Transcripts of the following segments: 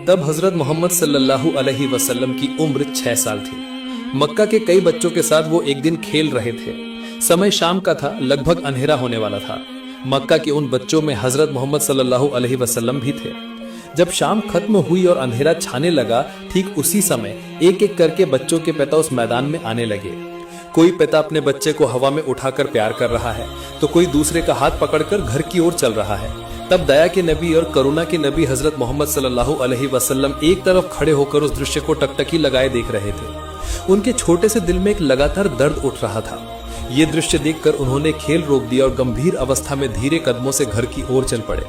तब हजरत मोहम्मद सल्लल्लाहु अलैहि वसल्लम की उम्र 6 साल थी। मक्का के कई बच्चों के साथ वो एक दिन खेल रहे थे। समय शाम का था, लगभग अंधेरा होने वाला था। मक्का के उन बच्चों में हजरत मोहम्मद सल्लल्लाहु अलैहि वसल्लम भी थे। जब शाम खत्म हुई और अंधेरा छाने लगा, ठीक उसी समय एक एक करके बच्चों के पिता उस मैदान में आने लगे। कोई पिता अपने बच्चे को हवा में उठाकर प्यार कर रहा है, तो कोई दूसरे का हाथ पकड़कर घर की ओर चल रहा है। तब दया के नबी और करुणा के नबी हजरत मोहम्मद सल्लल्लाहु अलैहि वसल्लम एक तरफ खड़े होकर उस दृश्य को टकटकी लगाए देख रहे थे। उनके छोटे से दिल में एक लगातार दर्द उठ रहा था। ये दृश्य देखकर उन्होंने खेल रोक दिया और गंभीर अवस्था में धीरे कदमों से घर की ओर चल पड़े।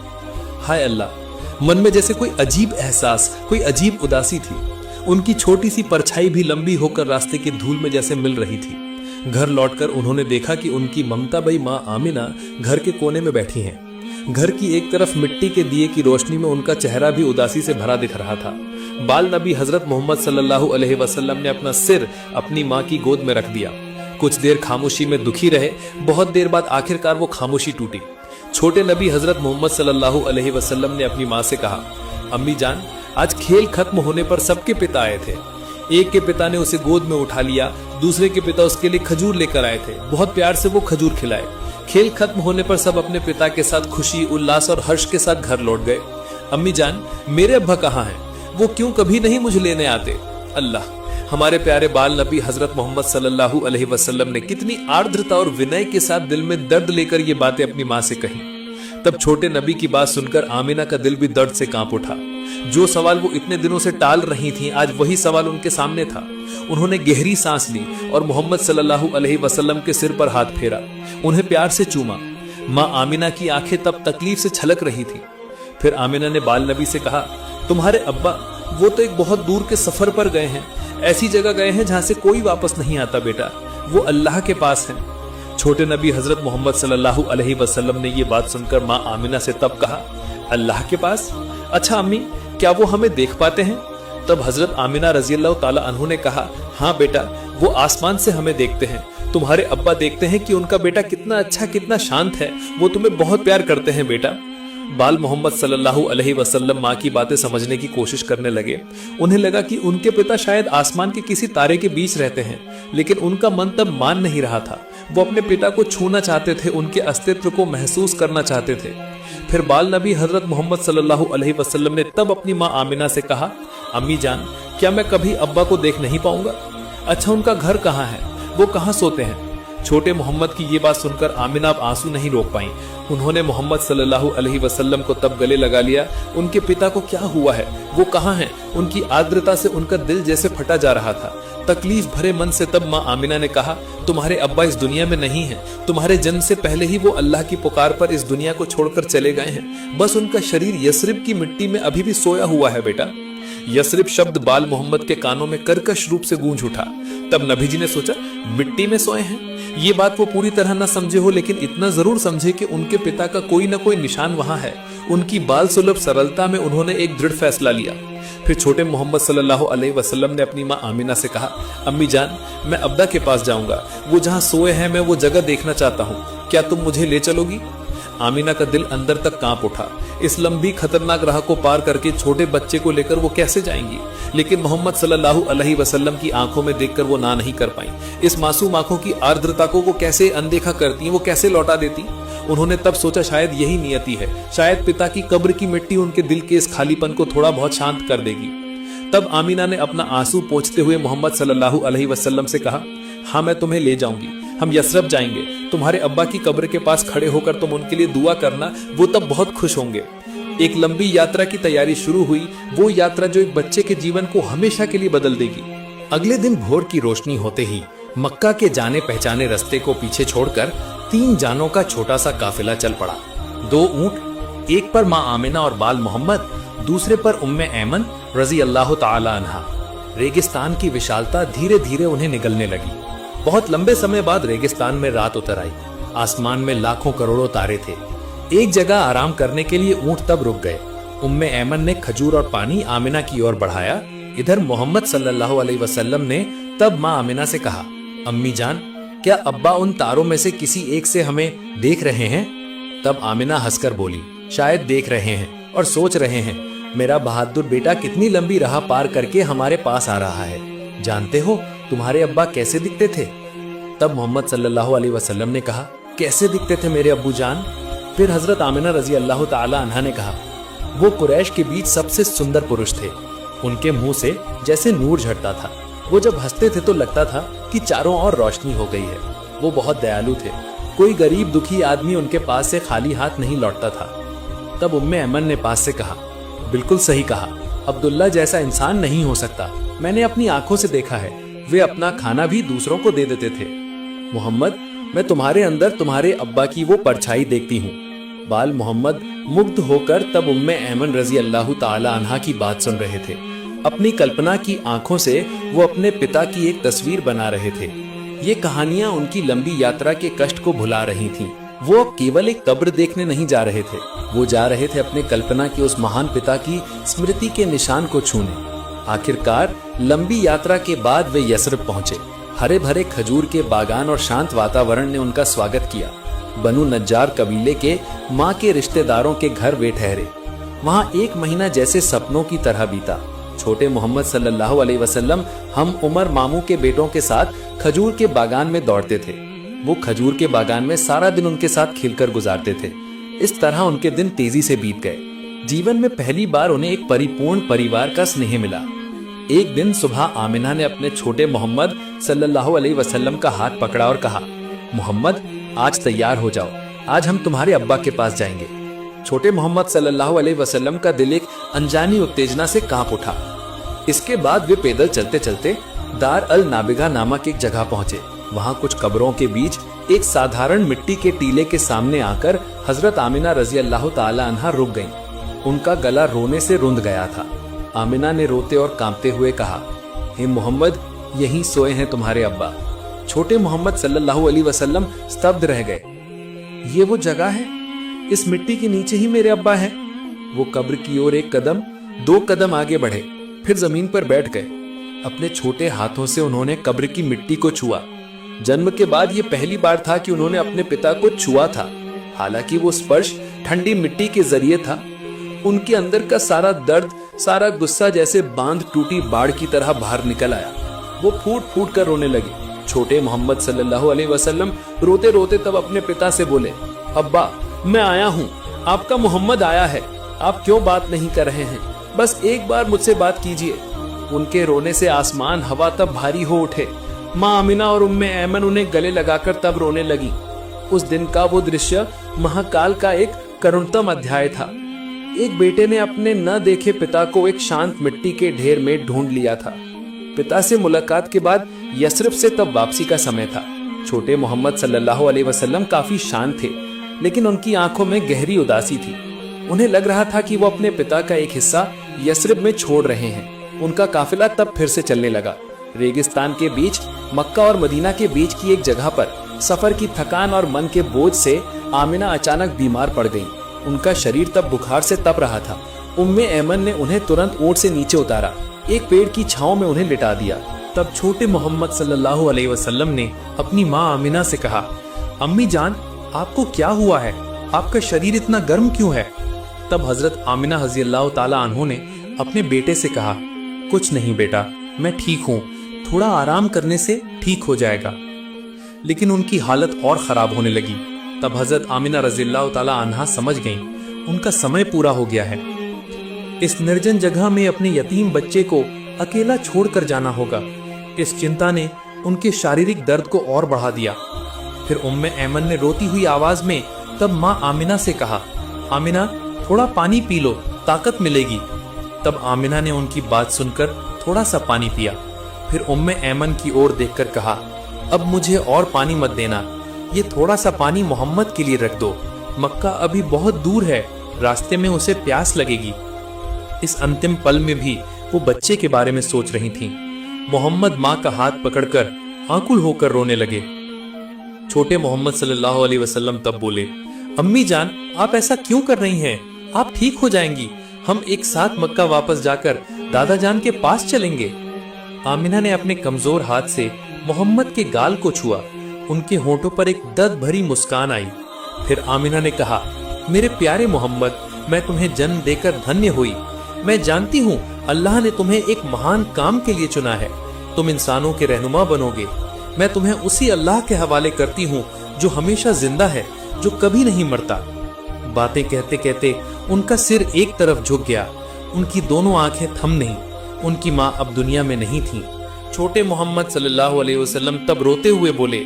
हाय अल्लाह, मन में जैसे कोई अजीब एहसास, कोई अजीब उदासी थी। उनकी छोटी सी परछाई भी लंबी होकर रास्ते की धूल में जैसे मिल रही थी। घर लौटकर उन्होंने देखा कि उनकी ममता बई माँ आमिना घर के कोने में बैठी हैं। घर की एक तरफ मिट्टी के दिए की रोशनी में उनका चेहरा भी उदासी से भरा दिख रहा था। बाल नबी हजरत मोहम्मद सल्लल्लाहु अलैहि वसल्लम ने अपना सिर अपनी माँ की गोद में रख दिया। कुछ देर खामोशी में दुखी रहे। बहुत देर बाद आखिरकार वो खामोशी टूटी। छोटे नबी हजरत मोहम्मद सल्लल्लाहु अलैहि वसल्लम ने अपनी माँ से कहा, अम्मी जान, आज खेल खत्म होने पर सबके पिता आए थे। एक के पिता ने उसे गोद में उठा लिया, दूसरे के पिता उसके लिए खजूर लेकर आए थे। बहुत प्यार से वो खजूर खिलाए। खेल खत्म होने पर सब अपने पिता के साथ खुशी, उल्लास और हर्ष के साथ घर लौट गए। अम्मी जान, मेरे अब्बा कहाँ हैं? वो क्यों कभी नहीं मुझे लेने आते? अल्लाह, हमारे प्यारे बाल नबी हजरत मोहम्मद सल्लल्लाहु अलैहि वसल्लम ने कितनी आर्द्रता और विनय के साथ दिल में दर्द लेकर ये बातें अपनी माँ से कही। तब छोटे नबी की बात सुनकर आमिना का दिल भी दर्द से कांप उठा। जो सवाल वो इतने दिनों से टाल रही थीं, आज वही सवाल उनके सामने था। उन्होंने गहरी सांस ली और मोहम्मद सल्लल्लाहु अलैहि वसल्लम के सिर पर हाथ फेरा, उन्हें प्यार से चूमा। माँ आमिना की आंखें तब तकलीफ से छलक रही थी। फिर आमिना ने बाल नबी से कहा, तुम्हारे अब्बा वो तो एक बहुत दूर के सफर पर गए हैं, ऐसी जगह गए हैं जहां से कोई वापस नहीं आता बेटा, वो अल्लाह के पास है। छोटे नबी हजरत मोहम्मद सल्लल्लाहु अलैहि वसल्लम ने ये बात सुनकर माँ आमिना से तब कहा, अल्लाह के पास? अच्छा अम्मी, क्या वो हमें देख पाते हैं? तब हजरत आमिना रज़ियल्लाहु ताला अन्हु ने कहा, हाँ बेटा, वो आसमान से हमें देखते हैं। तुम्हारे अब्बा देखते हैं कि उनका बेटा कितना अच्छा, कितना शांत है। वो तुम्हें बहुत प्यार करते हैं बेटा। बाल मोहम्मद सल्लल्लाहु अलैहि वसल्लम माँ की बातें समझने की कोशिश करने लगे। उन्हें लगा कि उनके पिता शायद आसमान के किसी तारे के बीच रहते हैं, लेकिन उनका मन तब मान नहीं रहा था। वो अपने पिता को छूना चाहते थे, उनके अस्तित्व को महसूस करना चाहते थे। फिर बाल नबी हजरत मोहम्मद सल्लल्लाहु अलैहि वसल्लम ने तब अपनी माँ आमिना से कहा, अम्मी जान, क्या मैं कभी अब्बा को देख नहीं पाऊंगा? अच्छा, उनका घर कहाँ है? वो कहाँ सोते हैं? छोटे मोहम्मद की ये बात सुनकर आमिना अब आंसू नहीं रोक पाई। उन्होंने मोहम्मद सल्लल्लाहु अलैहि वसल्लम को तब गले लगा लिया। उनके पिता को क्या हुआ है? वो कहाँ हैं? उनकी आर्द्रता से उनका दिल जैसे फटा जा रहा था। तकलीफ भरे मन से तब माँ आमिना ने कहा, तुम्हारे अब्बा इस दुनिया में नहीं हैं। तुम्हारे जन्म से पहले ही वो अल्लाह की पुकार पर इस दुनिया को छोड़कर चले गए हैं। बस उनका शरीर यसरिब की मिट्टी में अभी भी सोया हुआ है बेटा। यसरिब शब्द बाल मोहम्मद के कानों में कर्कश रूप से गूंज उठा। तब नबी जी ने सोचा, मिट्टी में सोए हैं? ये बात वो पूरी तरह न समझे हो, लेकिन इतना जरूर समझे कि उनके पिता का कोई न कोई निशान वहां है। उनकी बाल सुलभ सरलता में उन्होंने एक दृढ़ फैसला लिया। फिर छोटे मोहम्मद सल्लल्लाहु अलैहि वसल्लम ने अपनी माँ आमिना से कहा, अम्मी जान, मैं अब्बा के पास जाऊंगा। वो जहाँ सोए हैं मैं वो जगह देखना चाहता हूँ। क्या तुम मुझे ले चलोगी? आमिना का दिल अंदर तक कांप उठा। इस लंबी खतरनाक राह को पार करके छोटे बच्चे को लेकर वो कैसे जाएंगी? लेकिन मोहम्मद सल्लल्लाहु अलैहि वसल्लम की आंखों में देखकर वो ना नहीं कर पाई। इस मासूम आंखों की आर्द्रता को वो कैसे अनदेखा करती, वो कैसे लौटा देती? उन्होंने तब सोचा, शायद यही नियति है। शायद पिता की कब्र की मिट्टी उनके दिल के इस खालीपन को थोड़ा बहुत शांत कर देगी। तब आमिना ने अपना आंसू पोंछते हुए मोहम्मद सल्लल्लाहु अलैहि वसल्लम से कहा, हाँ मैं तुम्हें ले जाऊंगी। हम यसरब जाएंगे। तुम्हारे अब्बा की कब्र के पास खड़े होकर तुम उनके लिए दुआ करना, वो तब बहुत खुश होंगे। एक लंबी यात्रा की तैयारी शुरू हुई, वो यात्रा जो एक बच्चे के जीवन को हमेशा के लिए बदल देगी। अगले दिन भोर की रोशनी होते ही मक्का के जाने पहचाने रास्ते को पीछे छोड़कर 3 जानों का छोटा सा काफिला चल पड़ा। 2 ऊंट, एक पर माँ आमिना और बाल मोहम्मद, दूसरे पर उम्मे ऐमन रजी अल्लाह ताला अन्हा। रेगिस्तान की विशालता धीरे धीरे उन्हें निगलने लगी। बहुत लंबे समय बाद रेगिस्तान में रात उतर आई। आसमान में लाखों करोड़ों तारे थे। एक जगह आराम करने के लिए ऊंट तब रुक गए। उम्मे ऐमन ने खजूर और पानी आमिना की ओर बढ़ाया। इधर मोहम्मद सल्लल्लाहु अलैहि वसल्लम ने तब माँ आमिना से कहा, अम्मी जान, क्या अब्बा उन तारों में से किसी एक से हमें देख रहे हैं? तब आमिना हंसकर बोली, शायद देख रहे हैं और सोच रहे हैं, मेरा बहादुर बेटा कितनी लंबी राह पार करके हमारे पास आ रहा है। जानते हो तुम्हारे अब्बा कैसे दिखते थे? तब मोहम्मद सल्लल्लाहु अलैहि वसल्लम ने कहा, कैसे दिखते थे मेरे अब्बू जान? फिर हजरत आमिना रजी अल्लाह ताला अन्हा ने कहा, वो कुरैश के बीच सबसे सुंदर पुरुष थे। उनके मुंह से जैसे नूर झड़ता था। वो जब हंसते थे तो लगता था कि चारों ओर रोशनी हो गई है। वो बहुत दयालु थे। कोई गरीब दुखी आदमी उनके पास से खाली हाथ नहीं लौटता था। तब उम्मे ऐमन ने पास से कहा, बिल्कुल सही कहा, अब्दुल्ला जैसा इंसान नहीं हो सकता। मैंने अपनी आंखों से देखा है, वे अपना खाना भी दूसरों को दे देते थे। मोहम्मद, मैं तुम्हारे अंदर तुम्हारे अब्बा की वो परछाई देखती हूँ। बाल मोहम्मद मुग्ध होकर तब उम्मे ऐमन रजी अल्लाह ताला अन्हा की बात सुन रहे थे। अपनी कल्पना की आंखों से वो अपने पिता की एक तस्वीर बना रहे थे। ये कहानियां उनकी लंबी यात्रा के कष्ट को भुला रही थीं। वो केवल एक कब्र देखने नहीं जा रहे थे, वो जा रहे थे अपने कल्पना के उस महान पिता की स्मृति के निशान को छूने। आखिरकार लंबी यात्रा के बाद वे यसरब पहुंचे। हरे भरे खजूर के बागान और शांत वातावरण ने उनका स्वागत किया। बनु नज्जार कबीले के माँ के रिश्तेदारों के घर वे ठहरे। वहाँ एक महीना जैसे सपनों की तरह बीता। छोटे मोहम्मद सल्लल्लाहु अलैहि वसल्लम हम उमर मामू के बेटों के साथ खजूर के बागान में दौड़ते थे। वो खजूर के बागान में सारा दिन उनके साथ खेलकर गुजारते थे। इस तरह उनके दिन तेजी से बीत गए। जीवन में पहली बार उन्हें एक परिपूर्ण परिवार का स्नेह मिला। एक दिन सुबह आमिना ने अपने छोटे मोहम्मद सल्लल्लाहु अलैहि वसल्लम का हाथ पकड़ा और कहा, मोहम्मद, आज तैयार हो जाओ, आज हम तुम्हारे अब्बा के पास जाएंगे। छोटे मोहम्मद सल्लल्लाहु अलैहि वसल्लम का दिल एक अनजानी उत्तेजना से कांप उठा। इसके बाद वे पैदल चलते चलते दार अल नाबिगा नामक एक जगह पहुंचे। वहां कुछ कब्रों के बीच एक साधारण मिट्टी के टीले के सामने आकर हजरत आमिना रजी अल्लाह ताला अन्हा रुक गईं। उनका गला रोने से रुंध गया था। आमिना ने रोते और कांपते हुए कहा, हे मोहम्मद, यहीं सोए हैं तुम्हारे अब्बा। छोटे मोहम्मद सल्लल्लाहु अलैहि वसल्लम स्तब्ध रह गए। ये वो जगह है, इस मिट्टी के नीचे ही मेरे अब्बा हैं। वो कब्र की ओर एक कदम, दो कदम आगे बढ़े, फिर जमीन पर बैठ गए। अपने छोटे हाथों से उन्होंने कब्र की मिट्टी को छुआ। जन्म के बाद ये पहली बार था कि उन्होंने अपने पिता को छुआ था। हालांकि वो स्पर्श ठंडी मिट्टी के जरिए था। उनके अंदर का सारा दर्द, सारा गुस्सा जैसे बांध टूटी बाढ़ की तरह बाहर निकल आया। वो फूट फूट कर रोने लगे। छोटे मोहम्मद सल्लल्लाहु अलैहि वसल्लम रोते रोते तब अपने पिता से बोले, अब्बा, मैं आया हूँ, आपका मोहम्मद आया है। आप क्यों बात नहीं कर रहे हैं? बस एक बार मुझसे बात कीजिए। उनके रोने से आसमान हवा तब भारी हो उठे। माँ आमिना और उम्मे ऐमन उन्हें गले लगाकर तब रोने लगी। उस दिन का वो दृश्य महाकाल का एक करुणतम अध्याय था। एक बेटे ने अपने न देखे पिता को एक शांत मिट्टी के ढेर में ढूंढ लिया था। पिता से मुलाकात के बाद यसरिब से तब वापसी का समय था। छोटे मोहम्मद सल्लल्लाहु अलैहि वसल्लम काफी शांत थे, लेकिन उनकी आंखों में गहरी उदासी थी। उन्हें लग रहा था कि वो अपने पिता का एक हिस्सा यसरिब में छोड़ रहे हैं। उनका काफिला तब फिर से चलने लगा। रेगिस्तान के बीच मक्का और मदीना के बीच की एक जगह पर सफर की थकान और मन के बोझ से आमिना अचानक बीमार पड़ गईं। उनका शरीर तब बुखार से तप रहा था। उम्मे ऐमन ने उन्हें तुरंत ऊंट से नीचे उतारा, एक पेड़ की छांव में उन्हें लिटा दिया। तब छोटे मोहम्मद सल्लल्लाहु अलैहि वसल्लम ने अपनी माँ आमिना से कहा, अम्मी जान, आपको क्या हुआ है? आपका शरीर इतना गर्म क्यों है? तब हजरत आमिना रज़ी अल्लाह ताला अन्हो ने अपने बेटे से कहा, कुछ नहीं बेटा, मैं ठीक हूँ, थोड़ा आराम करने से ठीक हो जाएगा। लेकिन उनकी हालत और खराब होने लगी। तब हजरत आमिना रज़ी अल्लाह ताला अन्हा समझ गईं, उनका समय पूरा हो गया है। इस निर्जन जगह में अपने यतीम बच्चे को अकेला छोड़कर जाना होगा। इस चिंता ने उनके शारीरिक दर्द को और बढ़ा दिया। फिर उम्मे ऐमन ने रोती हुई आवाज में तब माँ आमिना से कहा, आमिना, थोड़ा पानी पी लो, ताकत मिलेगी। तब आमिना ने उनकी बात सुनकर थोड़ा सा पानी पिया। फिर उम्मे ऐमन की ओर देखकर कहा, अब मुझे और पानी मत देना, ये थोड़ा सा पानी मोहम्मद के लिए रख दो। मक्का अभी बहुत दूर है, रास्ते में उसे प्यास लगेगी। इस अंतिम पल में भी वो बच्चे के बारे में सोच रही थीं। मोहम्मद माँ का हाथ पकड़कर आकुल होकर रोने लगे। छोटे मोहम्मद सल्लल्लाहु अलैहि वसल्लम तब बोले, अम्मी जान, आप ऐसा क्यों कर रही हैं? आप ठीक हो जाएंगी। हम एक साथ मक्का वापस जाकर दादा जान के पास चलेंगे। आमिना ने अपने कमजोर हाथ से मोहम्मद के गाल को छुआ। उनके होठों पर एक दर्द भरी मुस्कान आई। फिर आमिना ने कहा, मेरे प्यारे मोहम्मद, मैं तुम्हें जन्म देकर धन्य हुई। मैं जानती हूँ अल्लाह ने तुम्हें एक महान काम के लिए चुना है, तुम इंसानों के रहनुमा बनोगे। मैं तुम्हें उसी अल्लाह के हवाले करती हूँ जो हमेशा जिंदा है, जो कभी नहीं मरता। बातें कहते कहते उनका सिर एक तरफ झुक गया, उनकी दोनों आंखें थम नहीं। उनकी माँ अब दुनिया में नहीं थी। छोटे मोहम्मद सल्लल्लाहु अलैहि वसल्लम तब रोते हुए बोले,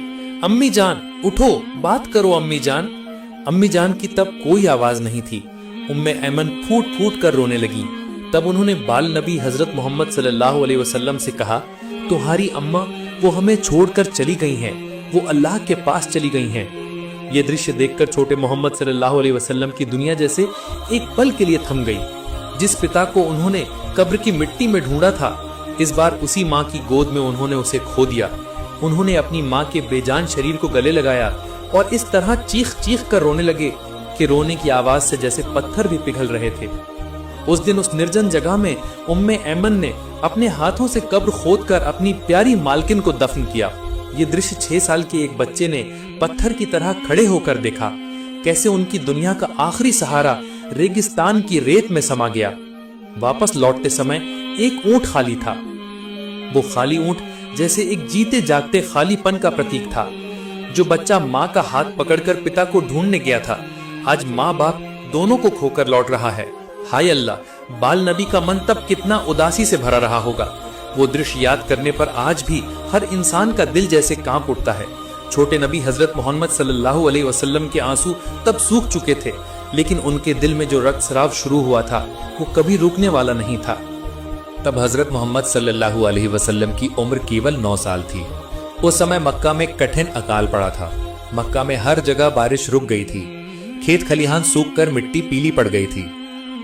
अम्मी जान उठो, बात करो अम्मी जान। अम्मी जान की तब कोई आवाज नहीं थी। उम्मे ऐमन फूट फूट कर रोने लगी। तब उन्होंने बाल नबी हजरत मोहम्मद सल्लल्लाहु अलैहि वसल्लम से कहा, तुम्हारी अम्मा वो हमें छोड़कर चली गई हैं, वो अल्लाह के पास चली गई हैं। ये दृश्य देखकर छोटे मोहम्मद सल्लल्लाहु अलैहि वसल्लम की दुनिया जैसे एक पल के लिए थम गई। जिस पिता को उन्होंने कब्र की मिट्टी में ढूंढा था, इस बार उसी माँ की गोद में उन्होंने उसे खो दिया। उन्होंने अपनी माँ के बेजान शरीर को गले लगाया और इस तरह चीख चीख कर रोने लगे कि रोने की आवाज से जैसे पत्थर भी पिघल रहे थे। उस दिन उस निर्जन जगह में उम्मे ऐमन ने अपने हाथों से कब्र खोदकर अपनी प्यारी मालकिन को दफन किया। ये दृश्य 6 साल के एक बच्चे ने पत्थर की तरह खड़े होकर देखा, कैसे उनकी दुनिया का आखिरी सहारा रेगिस्तान की रेत में समा गया। वापस लौटते समय एक ऊंट खाली था। वो खाली ऊंट जैसे एक जीते जागते खालीपन का प्रतीक था। जो बच्चा माँ का हाथ पकड़कर पिता को ढूंढने गया था, आज माँ बाप दोनों को खोकर लौट रहा है। हाय अल्लाह, बाल नबी का मन तब कितना उदासी से भरा रहा होगा। वो दृश्य याद करने पर आज भी हर इंसान का दिल जैसे कांप उठता है। छोटे नबी हजरत मोहम्मद सल्लल्लाहु अलैहि वसल्लम के आंसू तब सूख चुके थे, लेकिन उनके दिल में जो रक्तस्राव शुरू हुआ था वो कभी रुकने वाला नहीं था। तब हजरत मोहम्मद सल्लल्लाहु अलैहि वसल्लम की उम्र केवल 9 साल थी। उस समय मक्का में कठिन अकाल पड़ा था। मक्का में हर जगह बारिश रुक गई थी। खेत खलिहान सूख कर मिट्टी पीली पड़ गई थी।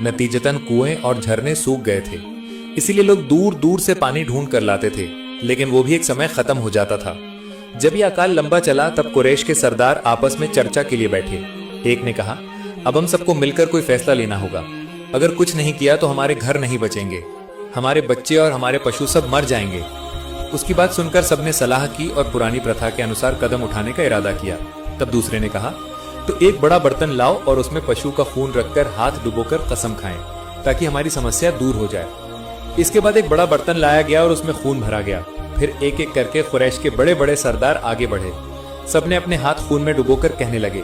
नतीजतन कुएं और झरने सूख गए थे। इसीलिए लोग दूर दूर से पानी ढूंढ कर लाते थे, लेकिन वो भी एक समय खत्म हो जाता था। जब ये अकाल लंबा चला तब कुरैश के सरदार आपस में चर्चा के लिए बैठे। एक ने कहा, अब हम सबको मिलकर कोई फैसला लेना होगा। अगर कुछ नहीं किया तो हमारे घर नहीं बचेंगे, हमारे बच्चे और हमारे पशु सब मर जाएंगे। उसकी बात सुनकर सबने सलाह की और पुरानी प्रथा के अनुसार कदम उठाने का इरादा किया। तब दूसरे ने कहा, तो एक बड़ा बर्तन लाओ और उसमें पशु का खून रखकर हाथ डुबोकर कसम खाएं, ताकि हमारी समस्या दूर हो जाए। इसके बाद एक बड़ा बर्तन लाया गया और उसमें खून भरा गया। फिर एक एक करके कुरैश के बड़े बड़े सरदार आगे बढ़े। सबने अपने हाथ खून में डुबोकर कहने लगे,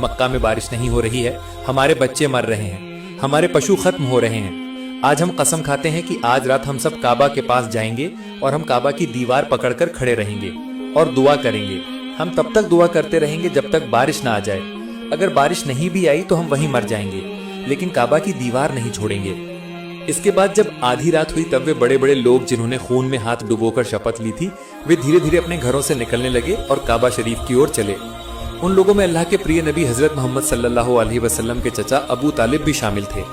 मक्का में बारिश नहीं हो रही है, हमारे बच्चे मर रहे हैं, हमारे पशु खत्म हो रहे हैं। आज हम कसम खाते हैं कि आज रात हम सब काबा के पास जाएंगे और हम काबा की दीवार पकड़कर खड़े रहेंगे और दुआ करेंगे। हम तब तक दुआ करते रहेंगे जब तक बारिश ना आ जाए। अगर बारिश नहीं भी आई तो हम वहीं मर जाएंगे, लेकिन काबा की दीवार नहीं छोड़ेंगे। इसके बाद जब आधी रात हुई तब वे बड़े बड़े लोग जिन्होंने खून में हाथ डुबोकर शपथ ली थी, वे धीरे धीरे अपने घरों से निकलने लगे और काबा शरीफ की ओर चले। उन लोगों में अल्लाह के प्रिय नबी हजरत मोहम्मद सल्लल्लाहु अलैहि वसल्लम के चचा अबू तालिब भी शामिल थे।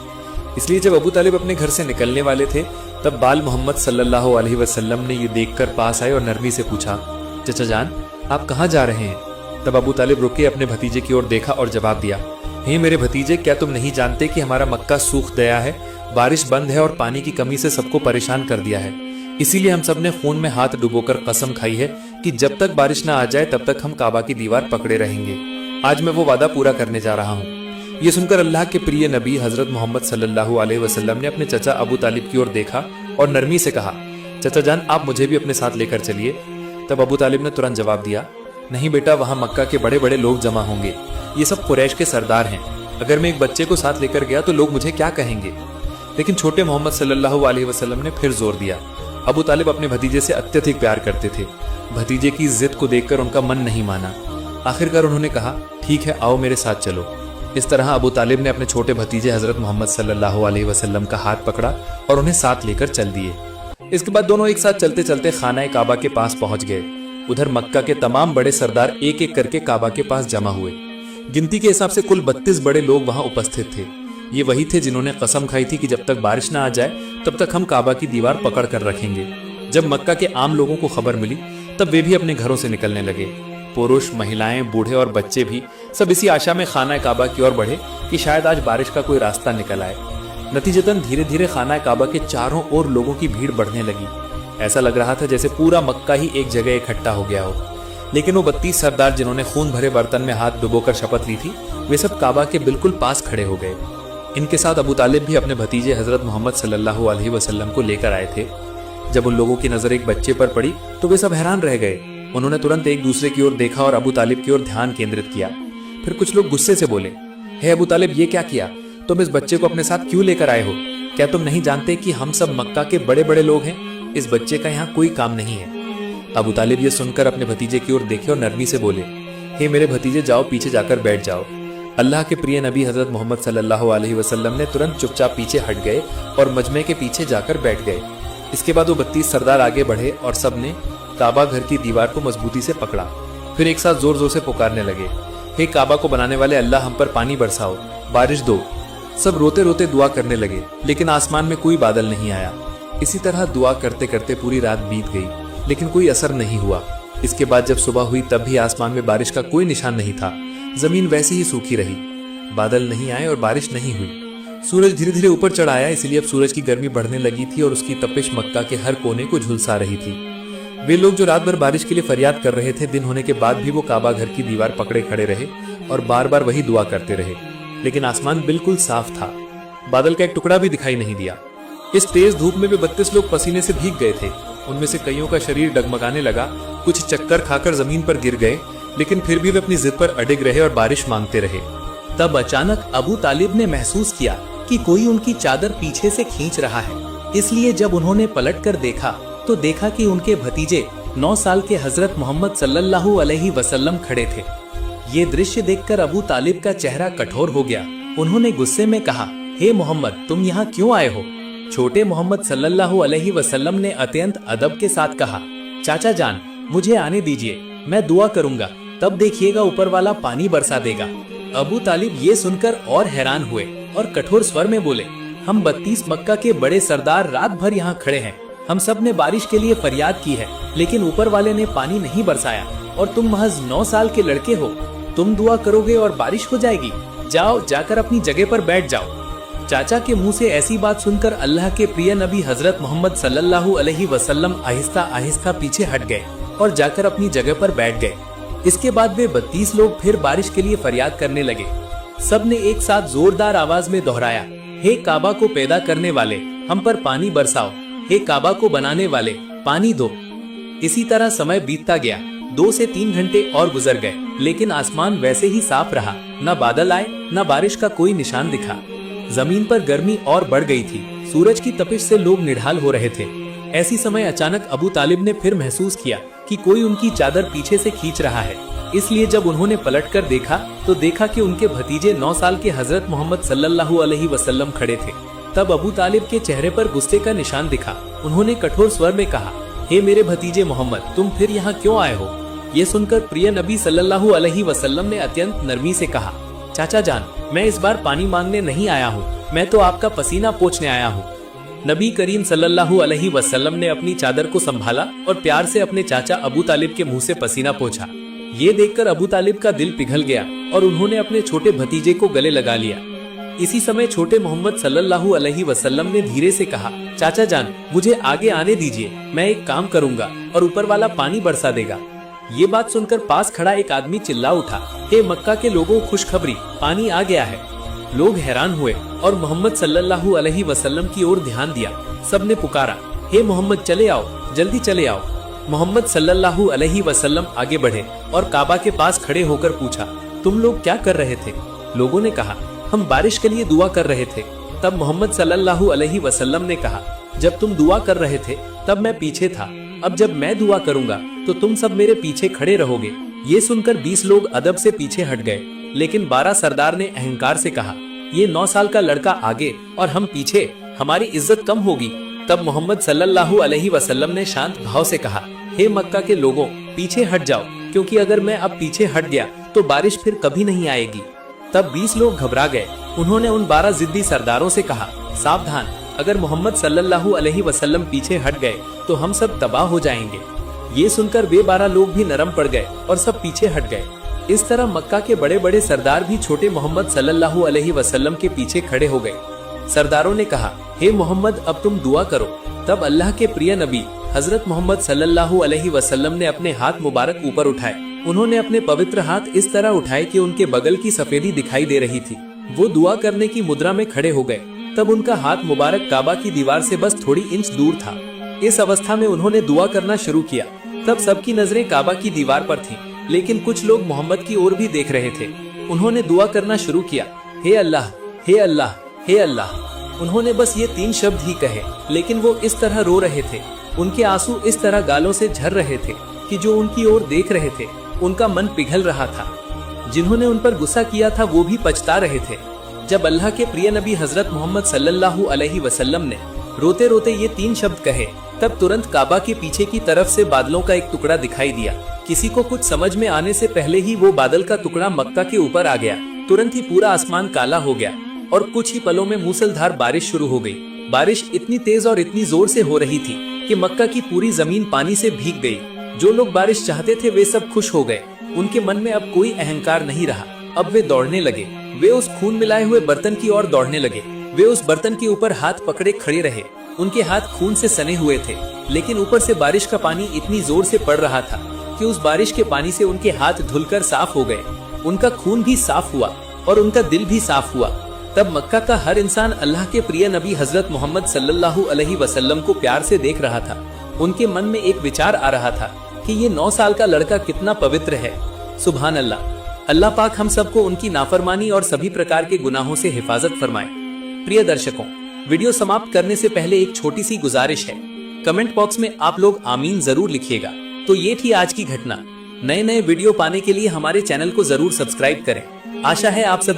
इसलिए जब अबू तालिब अपने घर से निकलने वाले थे तब बाल मोहम्मद सल्लल्लाहु अलैहि वसल्लम ने ये देखकर पास आए और नरमी से पूछा, चचा जान आप कहाँ जा रहे हैं? तब अबू तालिब रुके, अपने भतीजे की ओर देखा और जवाब दिया, हे मेरे भतीजे, क्या तुम नहीं जानते कि हमारा मक्का सूख गया है, बारिश बंद है और पानी की कमी से सबको परेशान कर दिया है। इसीलिए हम सब ने खून में हाथ डुबोकर कसम खाई है कि जब तक बारिश ना आ जाए तब तक हम काबा की दीवार पकड़े रहेंगे। आज मैं वो वादा पूरा करने जा रहा हूँ। ये सुनकर अल्लाह के प्रिय नबी हजरत मोहम्मद सल्लल्लाहु अलैहि वसल्लम ने अपने चचा अबू तालिब की ओर देखा और नरमी से कहा, चचा जान आप मुझे भी अपने साथ लेकर चलिए। तब अबू तालिब ने तुरंत जवाब दिया, नहीं बेटा, वहाँ मक्का के बड़े बड़े लोग जमा होंगे, ये सब कुरैश के सरदार हैं। अगर मैं एक बच्चे को साथ लेकर गया तो लोग मुझे क्या कहेंगे? लेकिन छोटे मोहम्मद सल्लल्लाहु अलैहि वसल्लम ने फिर जोर दिया। अबू तालिब अपने भतीजे से अत्यधिक प्यार करते थे। भतीजे की जिद को देखकर उनका मन नहीं माना। आखिरकार उन्होंने कहा, ठीक है, आओ मेरे साथ चलो। इस तरह अबू तालिब ने अपने छोटे भतीजे हजरत मोहम्मद सल्लल्लाहु अलैहि वसल्लम का हाथ पकड़ा और उन्हें साथ लेकर चल दिए। इसके बाद दोनों एक साथ चलते चलते खाना काबा के पास पहुंच गए। उधर मक्का के तमाम बड़े सरदार एक एक करके काबा के पास जमा हुए। गिनती के हिसाब से कुल 32 बड़े लोग वहां उपस्थित थे। ये वही थे जिन्होंने कसम खाई थी कि जब तक बारिश ना आ जाए तब तक हम काबा की दीवार पकड़ कर रखेंगे। जब मक्का के आम लोगों को खबर मिली तब वे भी अपने घरों से निकलने लगे। पुरुष, महिलाएं, बूढ़े और बच्चे भी सब इसी आशा में खाना काबा की ओर बढ़े कि शायद आज बारिश का कोई रास्ता निकल आए। नतीजतन धीरे धीरे खाना काबा के चारों ओर लोगों की भीड़ बढ़ने लगी। ऐसा लग रहा था जैसे पूरा मक्का ही एक जगह इकट्ठा हो गया हो। लेकिन वो 32 सरदार जिन्होंने खून भरे बर्तन में हाथ डुबोकर शपथ ली थी, वे सब काबा के बिल्कुल पास खड़े हो गए। इनके साथ अबू तालिब भी अपने भतीजे हजरत मोहम्मद सल्लल्लाहु अलैहि वसल्लम को लेकर आए थे। जब उन लोगों की नजर एक बच्चे पर पड़ी तो वे सब हैरान रह गए। उन्होंने तुरंत एक दूसरे की ओर देखा और अबू तालिब की ओर ध्यान केंद्रित किया। फिर कुछ लोग गुस्से से बोले, हे अबू तालिब, ये क्या किया? तुम इस बच्चे को अपने साथ क्यों लेकर आए हो? क्या तुम नहीं जानते कि हम सब मक्का के बड़े बड़े लोग हैं? इस बच्चे का यहाँ कोई काम नहीं है। अबू तालिब ये सुनकर अपने भतीजे की ओर देखे और नरमी से बोले, हे मेरे भतीजे, जाओ पीछे जाकर बैठ जाओ। अल्लाह के प्रिय नबी हजरत मोहम्मद सल्लल्लाहु अलैहि वसल्लम ने तुरंत चुपचाप पीछे हट गए और मजमे के पीछे जाकर बैठ गए। इसके बाद वो 32 सरदार आगे बढ़े और सबने काबा घर की दीवार को मजबूती से पकड़ा। फिर एक साथ जोर जोर से पुकारने लगे, हे काबा को बनाने वाले अल्लाह, हम पर पानी बरसाओ, बारिश दो। सब रोते रोते दुआ करने लगे, लेकिन आसमान में कोई बादल नहीं आया। इसी तरह दुआ करते करते पूरी रात बीत गई, लेकिन कोई असर नहीं हुआ। इसके बाद जब सुबह हुई तब भी आसमान में बारिश का कोई निशान नहीं था। जमीन वैसी ही सूखी रही, बादल नहीं आए और बारिश नहीं हुई। सूरज धीरे धीरे ऊपर चढ़ आया, इसलिए अब सूरज की गर्मी बढ़ने लगी थी और उसकी तपिश मक्का के हर कोने को झुलसा रही थी। वे लोग जो रात भर बारिश के लिए फरियाद कर रहे थे, दिन होने के बाद भी वो काबा घर की दीवार पकड़े खड़े रहे और बार बार वही दुआ करते रहे, लेकिन आसमान बिल्कुल साफ था। बादल का एक टुकड़ा भी दिखाई नहीं दिया। इस तेज धूप में भी 32 लोग पसीने से भीग गए थे। उनमें से कईयों का शरीर डगमगाने लगा, कुछ चक्कर खाकर जमीन पर गिर गए, लेकिन फिर भी वे अपनी जिद पर अडिग रहे और बारिश मांगते रहे। तब अचानक अबू तालिब ने महसूस किया कि कोई उनकी चादर पीछे से खींच रहा है। इसलिए जब उन्होंने पलटकर देखा तो देखा कि उनके भतीजे 9 साल के हजरत मोहम्मद सल्लल्लाहु अलैहि वसल्लम खड़े थे। ये दृश्य देखकर अबू तालिब का चेहरा कठोर हो गया। उन्होंने गुस्से में कहा, हे मोहम्मद, तुम यहाँ क्यों आए हो? छोटे मोहम्मद सल्लल्लाहु अलैहि वसल्लम ने अत्यंत अदब के साथ कहा, चाचा जान, मुझे आने दीजिए, मैं दुआ करूंगा, तब देखिएगा ऊपर वाला पानी बरसा देगा। अबू तालिब ये सुनकर और हैरान हुए और कठोर स्वर में बोले, हम 32 मक्का के बड़े सरदार रात भर यहाँ खड़े हैं। हम सब ने बारिश के लिए फरियाद की है, लेकिन ऊपर वाले ने पानी नहीं बरसाया और तुम महज 9 साल के लड़के हो। तुम दुआ करोगे और बारिश हो जाएगी? जाओ, जाकर अपनी जगह पर बैठ जाओ। चाचा के मुंह से ऐसी बात सुनकर अल्लाह के प्रिय नबी हजरत मोहम्मद सल्लल्लाहु अलैहि वसल्लम आहिस्ता आहिस्ता पीछे हट गए और जाकर अपनी जगह पर बैठ गए। इसके बाद वे 32 लोग फिर बारिश के लिए फरियाद करने लगे। सब ने एक साथ जोरदार आवाज में दोहराया, हे काबा को पैदा करने वाले, हम पर पानी बरसाओ। हे काबा को बनाने वाले, पानी दो। इसी तरह समय बीतता गया। 2 से 3 घंटे और गुजर गए, लेकिन आसमान वैसे ही साफ रहा। न बादल आए, न बारिश का कोई निशान दिखा। जमीन पर गर्मी और बढ़ गई थी। सूरज की तपिश से लोग निढाल हो रहे थे। ऐसी समय अचानक अबू तालिब ने फिर महसूस किया कि कोई उनकी चादर पीछे से खींच रहा है। इसलिए जब उन्होंने पलटकर देखा तो देखा कि उनके भतीजे 9 साल के हजरत मोहम्मद सल्लल्लाहु अलैहि वसल्लम खड़े थे। तब अबू तालिब के चेहरे पर गुस्से का निशान दिखा। उन्होंने कठोर स्वर में कहा, हे मेरे भतीजे मोहम्मद, तुम फिर यहाँ क्यों आए हो? ये सुनकर प्रिय नबी सल्लल्लाहु अलैहि वसल्लम ने अत्यंत नरमी से कहा, चाचा जान, मैं इस बार पानी मांगने नहीं आया हूँ, मैं तो आपका पसीना पोंछने आया हूँ। नबी करीम सल्लल्लाहु अलैहि वसल्लम ने अपनी चादर को संभाला और प्यार से अपने चाचा अबू तालिब के मुंह से पसीना पोंछा। ये देखकर अबू तालिब का दिल पिघल गया और उन्होंने अपने छोटे भतीजे को गले लगा लिया। इसी समय छोटे मोहम्मद सल्लल्लाहु अलैहि वसल्लम ने धीरे से कहा, चाचा जान, मुझे आगे आने दीजिए, मैं एक काम करूंगा और ऊपर वाला पानी बरसा देगा। ये बात सुनकर पास खड़ा एक आदमी चिल्ला उठा, हे मक्का के लोगों, खुशखबरी, पानी आ गया है। लोग हैरान हुए और मोहम्मद सल्लल्लाहु अलैहि वसल्लम की ओर ध्यान दिया। सबने पुकारा, हे मोहम्मद, चले आओ, जल्दी चले आओ। मोहम्मद सल्लल्लाहु अलैहि वसल्लम आगे बढ़े और काबा के पास खड़े होकर पूछा, तुम लोग क्या कर रहे थे? लोगों ने कहा, हम बारिश के लिए दुआ कर रहे थे। तब मोहम्मद सल्लल्लाहु अलैहि वसल्लम ने कहा, जब तुम दुआ कर रहे थे तब मैं पीछे था, अब जब मैं दुआ करूंगा तो तुम सब मेरे पीछे खड़े रहोगे। ये सुनकर 20 लोग अदब से पीछे हट गए, लेकिन 12 सरदार ने अहंकार से कहा, ये 9 साल का लड़का आगे और हम पीछे, हमारी इज्जत कम होगी। तब मोहम्मद सल्लल्लाहु अलैहि वसल्लम ने शांत भाव से कहा, हे मक्का के लोगों, पीछे हट जाओ, क्योंकि अगर मैं अब पीछे हट गया तो बारिश फिर कभी नहीं आएगी। तब 20 लोग घबरा गए। उन्होंने उन 12 जिद्दी सरदारों से कहा, सावधान, अगर मोहम्मद सल्लल्लाहु अलैहि वसल्लम पीछे हट गए तो हम सब तबाह हो जाएंगे। ये सुनकर वे 12 लोग भी नरम पड़ गए और सब पीछे हट गए। इस तरह मक्का के बड़े बड़े सरदार भी छोटे मोहम्मद सल्लल्लाहु अलैहि वसल्लम के पीछे खड़े हो गए। सरदारों ने कहा, हे मोहम्मद, अब तुम दुआ करो। तब अल्लाह के प्रिय नबी हजरत मोहम्मद सल्लल्लाहु अलैहि वसल्लम ने अपने हाथ मुबारक ऊपर उठाए। उन्होंने अपने पवित्र हाथ इस तरह उठाए कि उनके बगल की सफेदी दिखाई दे रही थी। वो दुआ करने की मुद्रा में खड़े हो गए। तब उनका हाथ मुबारक काबा की दीवार से बस थोड़ी इंच दूर था। इस अवस्था में उन्होंने दुआ करना शुरू किया। तब सबकी नजरें काबा की दीवार पर थीं, लेकिन कुछ लोग मोहम्मद की ओर भी देख रहे थे। उन्होंने दुआ करना शुरू किया, हे अल्लाह, हे अल्लाह, हे अल्लाह। उन्होंने बस ये 3 शब्द ही कहे, लेकिन वो इस तरह रो रहे थे, उनके आंसू इस तरह गालों से झर रहे थे कि जो उनकी ओर देख रहे थे उनका मन पिघल रहा था। जिन्होंने उन पर गुस्सा किया था वो भी पछता रहे थे। जब अल्लाह के प्रिय नबी हजरत मोहम्मद सल्लल्लाहु अलैहि वसल्लम ने रोते रोते ये 3 शब्द कहे, तब तुरंत काबा के पीछे की तरफ से बादलों का एक टुकड़ा दिखाई दिया। किसी को कुछ समझ में आने से पहले ही वो बादल का टुकड़ा मक्का के ऊपर आ गया। तुरंत ही पूरा आसमान काला हो गया और कुछ ही पलों में मूसलधार बारिश शुरू हो गई। बारिश इतनी तेज और इतनी जोर से हो रही थी कि मक्का की पूरी जमीन पानी से भीग गई। जो लोग बारिश चाहते थे वे सब खुश हो गए। उनके मन में अब कोई अहंकार नहीं रहा। अब वे दौड़ने लगे। वे उस खून मिलाए हुए बर्तन की ओर दौड़ने लगे। वे उस बर्तन के ऊपर हाथ पकड़े खड़े रहे। उनके हाथ खून से सने हुए थे, लेकिन ऊपर से बारिश का पानी इतनी जोर से पड़ रहा था कि उस बारिश के पानी से उनके हाथ धुलकर साफ हो गए। उनका खून भी साफ हुआ और उनका दिल भी साफ हुआ। तब मक्का का हर इंसान अल्लाह के प्रिय नबी हजरत मोहम्मद सल्लल्लाहु अलैहि वसल्लम को प्यार से देख रहा था। उनके मन में एक विचार आ रहा था कि ये 9 साल का लड़का कितना पवित्र है। सुभान अल्लाह। अल्लाह पाक हम सबको उनकी नाफरमानी और सभी प्रकार के गुनाहों से हिफाजत फरमाए। प्रिय दर्शकों, वीडियो समाप्त करने से पहले एक छोटी सी गुजारिश है। कमेंट बॉक्स में आप लोग आमीन जरूर लिखिएगा। तो ये थी आज की घटना। नए नए वीडियो पाने के लिए हमारे चैनल को जरूर सब्सक्राइब करें। आशा है आप सभी